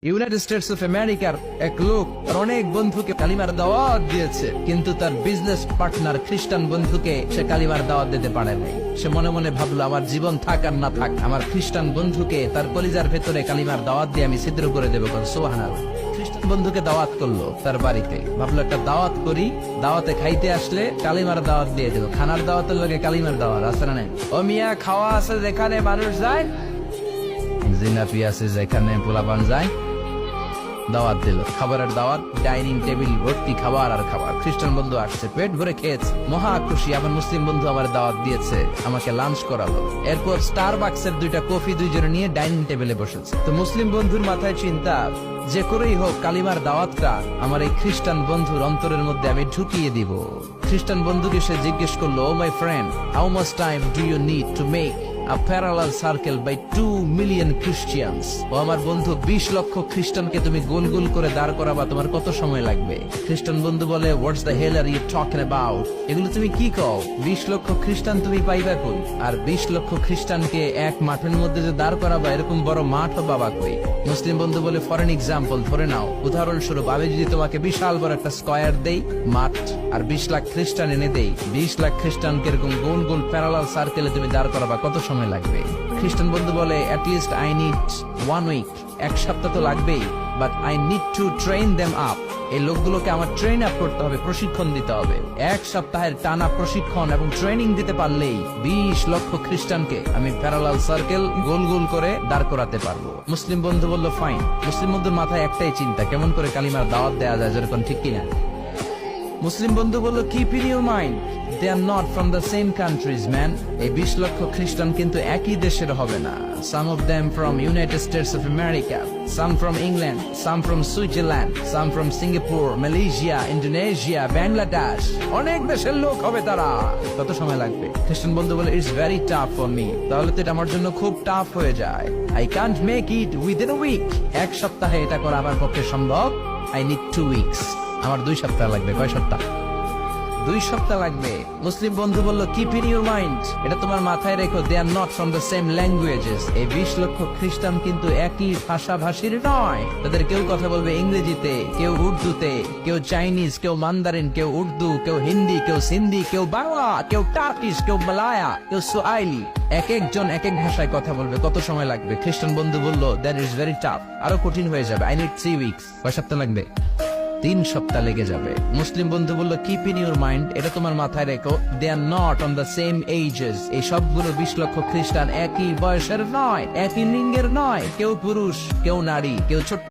United States of আমেরিকার এক লোক তার অনেক বন্ধুকে কালিমার দাওয়াত দিয়েছে, কিন্তু তার বিজনেস পার্টনার খ্রিস্টান বন্ধুকে সে কালিমার দাওয়াত দিতে পারে নাই। সে মনে মনে ভাবলো, আমার জীবন থাক আর না থাক, আমার খ্রিস্টান বন্ধুকে তার কলিজার ভেতরে কালিমার দাওয়াত দিয়ে আমি ছিদ্র করে দেবো। সুবহানাল্লাহ। খ্রিস্টান বন্ধুকে দাওয়াত করলো তার বাড়িতে, ভাবলো একটা দাওয়াত করি, দাওয়াতে খাইতে আসলে কালিমার দাওয়াত দিয়ে দেবো। খানার দাওয়াতের লগে কালিমার দাওয়াত আছে না? ও মিয়া, খাওয়া আছে যেখানে মানুষ যায়, জিলাপি আছে যেখানে পোলাপান যায়, দাওয়াত দিল। খাবারের দাওয়াত, ডাইনিং টেবিল ভর্তি খাবার আর খাবার। খ্রিস্টান বন্ধু আসছে, পেট ভরে খেয়েছে, মহা খুশি। আমার মুসলিম বন্ধু আমার দাওয়াত দিয়েছে, আমাকে লাঞ্চ করালো। এরপর স্টারবাকসের 2টা কফি দুইজনে নিয়ে ডাইনিং টেবিলে বসেছে। তো মুসলিম বন্ধুর মাথায় চিন্তা, যে করেই হোক কালিমার দাওয়াতটা আমার এই খ্রিস্টান বন্ধুর অন্তরের মধ্যে আমি ঢুকিয়ে দিব। খ্রিস্টান বন্ধুকে সে জিজ্ঞেস করলো, oh my friend, how much time do you need to make a parallel circle by 2 million Christians? ও আমার বন্ধু, 20 লক্ষ খ্রিস্টানকে তুমি গোল গোল করে দাঁড় করাবা, তোমার কত সময় লাগবে? খ্রিস্টান বন্ধু বলে, what's the hell are you talking about? এগুলো তুমি কি কও? 20 লক্ষ খ্রিস্টান তুমি পাইবা কই? আর 20 লক্ষ খ্রিস্টানকে এক মাঠের মধ্যে যে দাঁড় করাবা, এরকম বড় মাঠও পাবা কই? মুসলিম বন্ধু বলে, ফর এন এক্সাম্পল, ধরে নাও, উদাহরণস্বরূপ আমি যদি তোমাকে বিশাল বড় একটা স্কয়ার দেই, মাঠ, আর 20 লাখ খ্রিস্টান এনে দেই, 20 লাখ খ্রিস্টানকে এরকম গোল গোল প্যারালাল সার্কেলে তুমি দাঁড় করাবা, কত সময় লাগবে? খ্রিস্টান বন্ধু বলে, at least I need 1 week, এক সপ্তাহ তো লাগবেই, but I need to train them up. এই লোকগুলোকে আমার ট্রেন আপ করতে হবে, প্রশিক্ষণ দিতে হবে। এক সপ্তাহের টানা প্রশিক্ষণ এবং ট্রেনিং দিতে পারলেই 20 লক্ষ খ্রিস্টানকে আমি প্যারালাল সার্কেল গোল গোল করে দাঁড় করাতে পারবো। মুসলিম বন্ধু বলল, ফাইন। মুসলিম বন্ধুর মাথায় একটাই চিন্তা, কেমন করে কালিমার দাওয়াত দেওয়া যায়, যেরকম, ঠিক কিনা? মুসলিম বন্ধু বলল, keep in your mind, they are not from the same countries man. এই 20 লক্ষ খ্রিস্টান কিন্তু একই দেশের হবে না। Some of them from United States of America, some from England, some from Switzerland, some from Singapore, Malaysia, Indonesia, Bangladesh, অনেক দেশের লোক হবে তারা। কত সময় লাগবে? খ্রিস্টান বন্ধু বলে, it's very tough for me. তাহলে তো এটা আমার জন্য খুব টাফ হয়ে যায়। I can't make it within a week. এক সপ্তাহে এটা করা আমার পক্ষে সম্ভব। I need 2 weeks. আমার 2 সপ্তাহ লাগবে। কয় সপ্তাহ? 2 সপ্তাহ লাগবে। মুসলিম বন্ধু বলল, কিপ ইন ইউর মাইন্ড, এটা তোমার মাথায় রেখো, they are not from the same languages. এই 20 লক্ষ খ্রিস্টান কিন্তু একই ভাষাভাষীর নয়। তাদের কেউ কথা বলবে ইংরেজিতে, কেউ উর্দুতে, কেউ চাইনিজ, কেউ মান্দারিন, কেউ উর্দু, কেউ হিন্দি, কেউ সিন্ধি, কেউ বাংলা, কেউ টার্কিশ, কেউ মালায়া, কেউ সোয়াইলি। এক একজন এক এক ভাষায় কথা বলবে। কত সময় লাগবে? খ্রিস্টান বন্ধু বলল, দ্যাট ইজ ভেরি টাফ, আরো কঠিন হয়ে যাবে। I need 3 weeks. কয় সপ্তাহ লাগবে? 3 সপ্তাহ লেগে যাবে। মুসলিম বন্ধু বলল, কিপ ইন ইউর মাইন্ড, এটা তোমার মাথায় রেখো, they are not on the same ages. এই সবগুলো 20 লক্ষ খ্রিস্টান একই বয়সের নয়, একই লিঙ্গের নয়। কেউ পুরুষ, কেউ নারী, কেউ ছোট